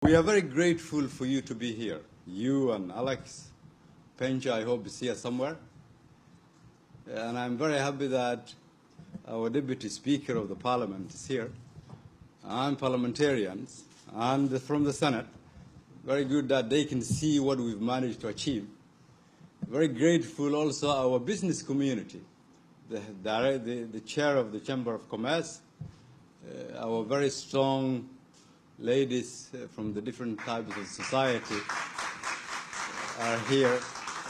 We are very grateful for you to be here. You and Alex Pencha, I hope, is here somewhere. And I'm very happy that our Deputy Speaker of the Parliament is here, and parliamentarians, and from the Senate. Very good that they can see what we've managed to achieve. Very grateful also our business community, the chair of the Chamber of Commerce, our very strong ladies from the different types of society are here,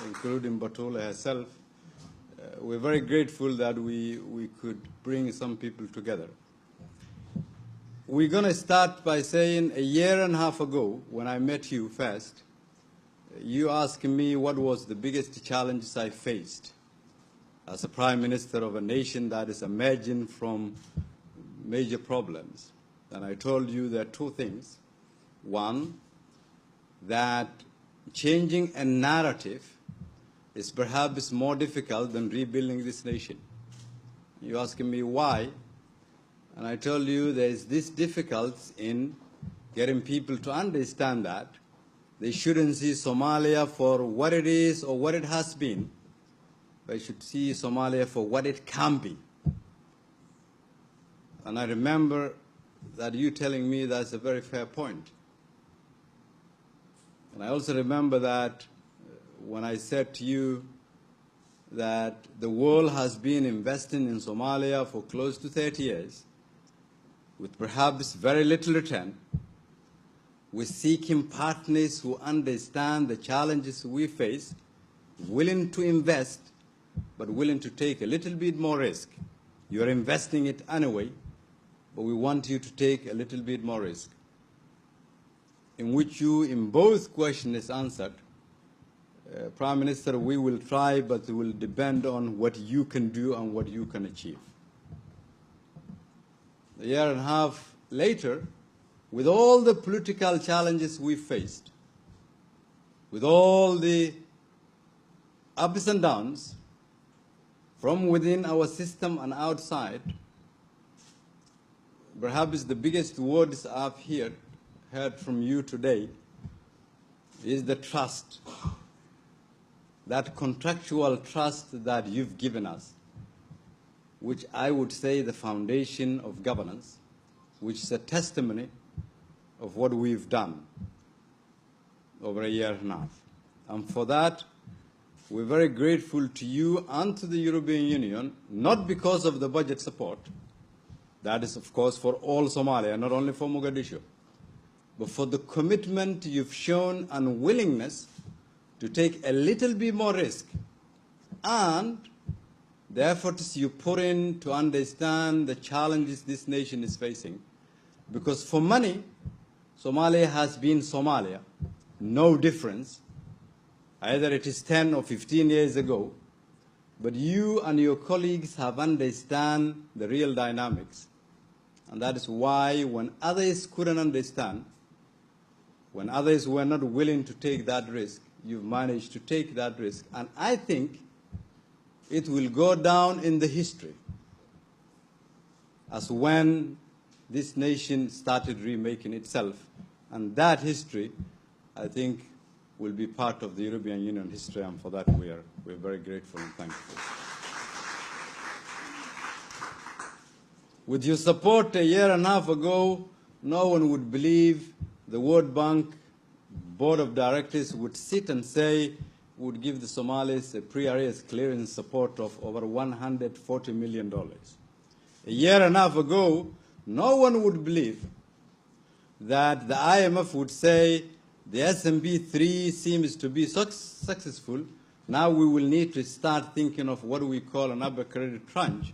including Batula herself. We're very grateful that we could bring some people together. We're going to start by saying 1.5 years ago, when I met you first, you asked me what was the biggest challenges I faced as a Prime Minister of a nation that is emerging from major problems. And I told you there are two things. One, that changing a narrative is perhaps more difficult than rebuilding this nation. You asking me why, and I told you there is this difficulty in getting people to understand that they shouldn't see Somalia for what it is or what it has been. They should see Somalia for what it can be. And I remember that you telling me that's a very fair point. And I also remember that when I said to you that the world has been investing in Somalia for close to 30 years, with perhaps very little return, we're seeking partners who understand the challenges we face, willing to invest, but willing to take a little bit more risk. You're investing it anyway, but we want you to take a little bit more risk. In which you, in both questions, answered, Prime Minister, we will try, but it will depend on what you can do and what you can achieve. 1.5 years later, with all the political challenges we faced, with all the ups and downs, from within our system and outside, perhaps the biggest words I've heard from you today is the trust, that contractual trust that you've given us, which I would say the foundation of governance, which is a testimony of what we've done over 1.5 years. And for that, we're very grateful to you and to the European Union, not because of the budget support. That is, of course, for all Somalia, not only for Mogadishu, but for the commitment you've shown and willingness to take a little bit more risk, and the efforts you put in to understand the challenges this nation is facing. Because for many, Somalia has been Somalia, no difference. Either it is 10 or 15 years ago, but you and your colleagues have understand the real dynamics. And that is why when others couldn't understand, when others were not willing to take that risk, you've managed to take that risk. And I think it will go down in the history as when this nation started remaking itself. And that history, I think, will be part of the European Union history, and for that we're very grateful and thankful. With your support 1.5 years ago, no one would believe the World Bank Board of Directors would sit and say, would give the Somalis a pre-arrest clearance support of over $140 million. 1.5 years ago, no one would believe that the IMF would say the S&P 3 seems to be successful. Now we will need to start thinking of what we call an upper credit tranche.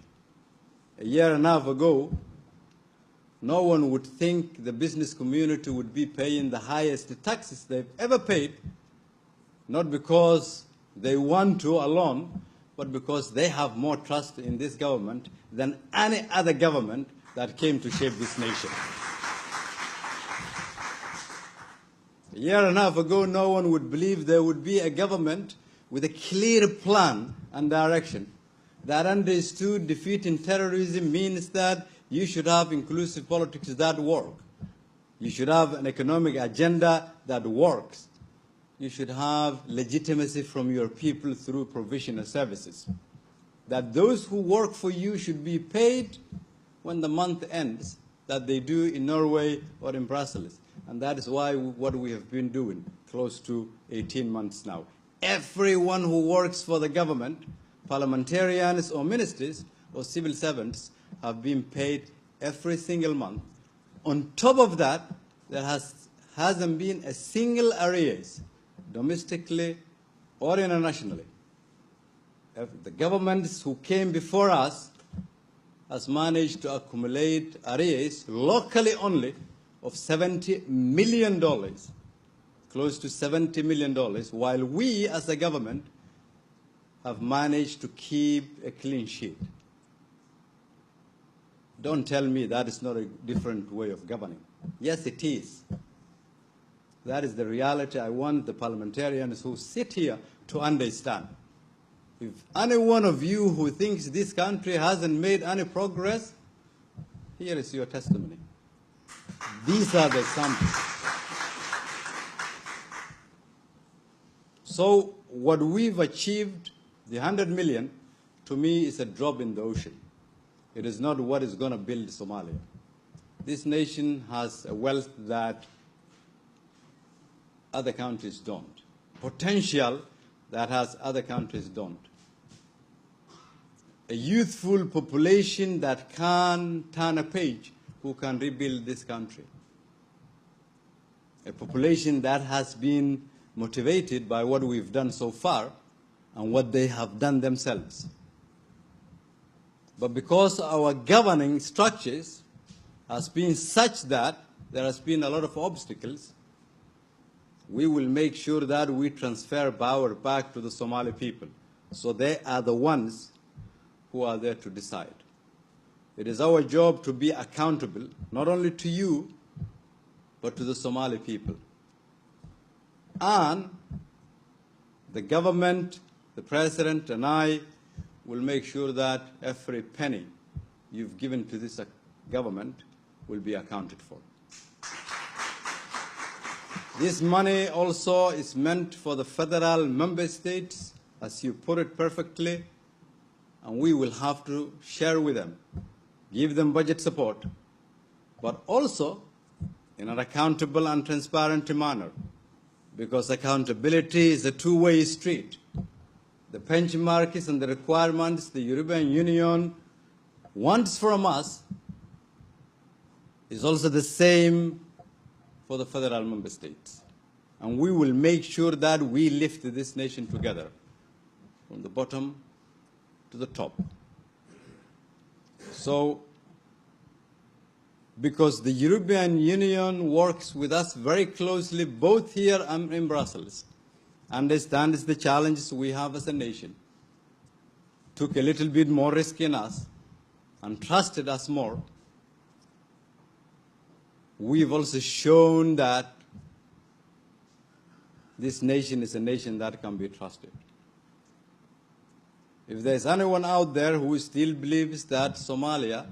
1.5 years ago, no one would think the business community would be paying the highest taxes they've ever paid, not because they want to alone, but because they have more trust in this government than any other government that came to shape this nation. 1.5 years ago, no one would believe there would be a government with a clear plan and direction that understood defeating terrorism means that you should have inclusive politics that work. You should have an economic agenda that works. You should have legitimacy from your people through provision of services. That those who work for you should be paid when the month ends, that they do in Norway or in Brussels. And that is why what we have been doing close to 18 months now. Everyone who works for the government, parliamentarians or ministers or civil servants, have been paid every single month. On top of that, there hasn't been a single arrears, domestically or internationally. The governments who came before us has managed to accumulate arrears locally only of $70 million, close to $70 million, while we as a government have managed to keep a clean sheet. Don't tell me that is not a different way of governing. Yes, it is. That is the reality I want the parliamentarians who sit here to understand. If any one of you who thinks this country hasn't made any progress, here is your testimony. These are the examples. So what we've achieved, the 100 million, to me is a drop in the ocean. It is not what is going to build Somalia. This nation has a wealth that other countries don't. Potential that has other countries don't. A youthful population that can turn a page, who can rebuild this country. A population that has been motivated by what we've done so far and what they have done themselves. But because our governing structures has been such that there has been a lot of obstacles, we will make sure that we transfer power back to the Somali people. So they are the ones who are there to decide. It is our job to be accountable, not only to you, but to the Somali people. And the government, the president, and I will make sure that every penny you've given to this government will be accounted for. This money also is meant for the federal member states, as you put it perfectly, and we will have to share with them, give them budget support, but also in an accountable and transparent manner, because accountability is a two-way street. The benchmarks and the requirements the European Union wants from us is also the same for the federal member states. And we will make sure that we lift this nation together, from the bottom to the top. So, because the European Union works with us very closely, both here and in Brussels, understands the challenges we have as a nation, took a little bit more risk in us, and trusted us more, we've also shown that this nation is a nation that can be trusted. If there's anyone out there who still believes that Somalia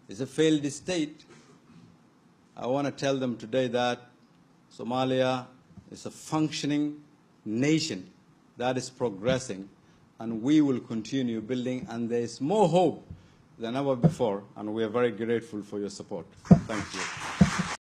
is a failed state, I want to tell them today that Somalia is a functioning nation that is progressing, and we will continue building, and there is more hope than ever before, and we are very grateful for your support. Thank you.